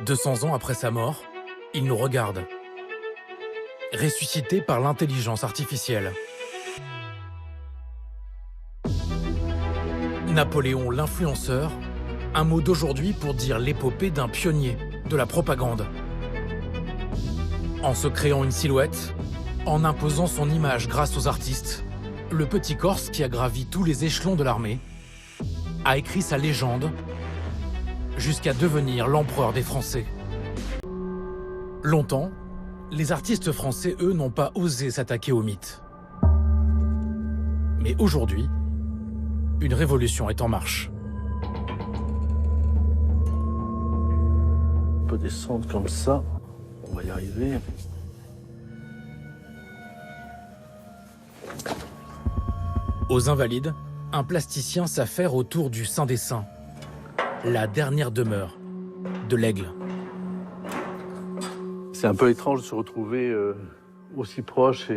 200 ans après sa mort, il nous regarde, ressuscité par l'intelligence artificielle. Napoléon l'influenceur, un mot d'aujourd'hui pour dire l'épopée d'un pionnier de la propagande. En se créant une silhouette, en imposant son image grâce aux artistes, le petit Corse qui a gravi tous les échelons de l'armée a écrit sa légende jusqu'à devenir l'empereur des Français. Longtemps, les artistes français, eux, n'ont pas osé s'attaquer au mythe. Mais aujourd'hui, une révolution est en marche. On peut descendre comme ça, on va y arriver. Aux Invalides, un plasticien s'affaire autour du Saint des Saints, la dernière demeure de l'Aigle. C'est un peu étrange de se retrouver aussi proche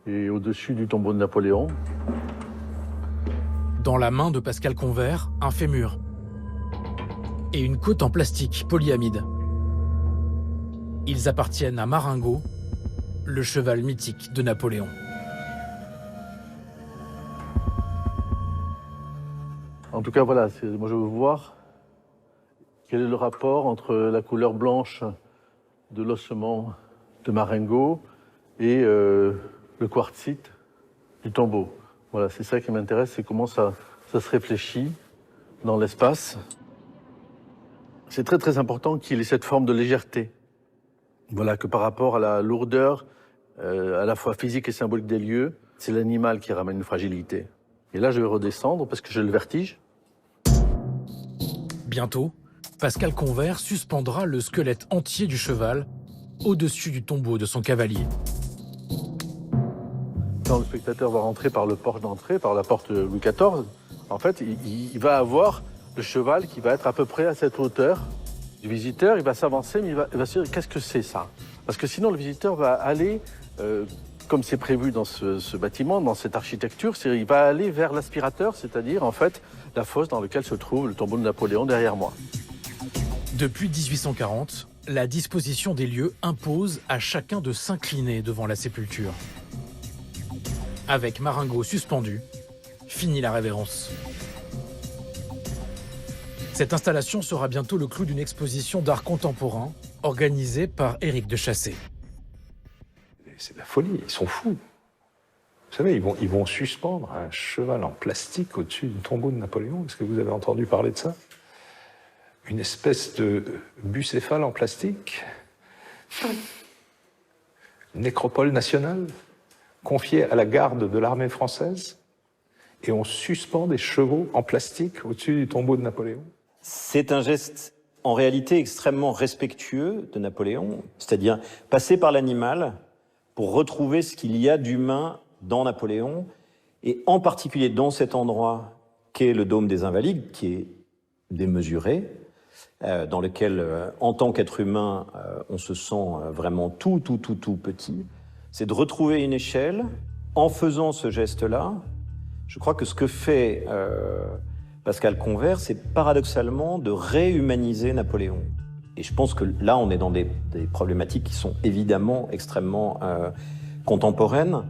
et au-dessus du tombeau de Napoléon. Dans la main de Pascal Convert, un fémur et une côte en plastique polyamide. Ils appartiennent à Marengo, le cheval mythique de Napoléon. En tout cas, voilà, moi je veux voir quel est le rapport entre la couleur blanche de l'ossement de Marengo et le quartzite du tombeau. Voilà, c'est ça qui m'intéresse, c'est comment ça se réfléchit dans l'espace. C'est très très important qu'il ait cette forme de légèreté. Voilà, que par rapport à la lourdeur, à la fois physique et symbolique des lieux, c'est l'animal qui ramène une fragilité. Et là, je vais redescendre parce que j'ai le vertige. Bientôt, Pascal Convert suspendra le squelette entier du cheval au-dessus du tombeau de son cavalier. Quand le spectateur va rentrer par le porche d'entrée, par la porte Louis XIV, en fait, il va avoir le cheval qui va être à peu près à cette hauteur du visiteur. Il va s'avancer, mais il va se dire, qu'est-ce que c'est ça? Parce que sinon, le visiteur va aller, comme c'est prévu dans ce bâtiment, dans cette architecture, il va aller vers l'aspirateur, c'est-à-dire, en fait, la fosse dans laquelle se trouve le tombeau de Napoléon derrière moi. Depuis 1840, la disposition des lieux impose à chacun de s'incliner devant la sépulture. Avec Marengo suspendu, fini la révérence. Cette installation sera bientôt le clou d'une exposition d'art contemporain organisée par Éric de Chassé. C'est de la folie, ils sont fous. Vous savez, ils vont suspendre un cheval en plastique au-dessus du tombeau de Napoléon. Est-ce que vous avez entendu parler de ça? Une espèce de bucéphale en plastique. Une nécropole nationale confiée à la garde de l'armée française. Et on suspend des chevaux en plastique au-dessus du tombeau de Napoléon. C'est un geste en réalité extrêmement respectueux de Napoléon, c'est-à-dire passer par l'animal pour retrouver ce qu'il y a d'humain dans Napoléon, et en particulier dans cet endroit qu'est le dôme des Invalides, qui est démesuré, dans lequel, en tant qu'être humain, on se sent vraiment tout petit. C'est de retrouver une échelle. En faisant ce geste-là, je crois que ce que fait Pascal Convert, c'est paradoxalement de réhumaniser Napoléon. Et je pense que là, on est dans des problématiques qui sont évidemment extrêmement contemporaines.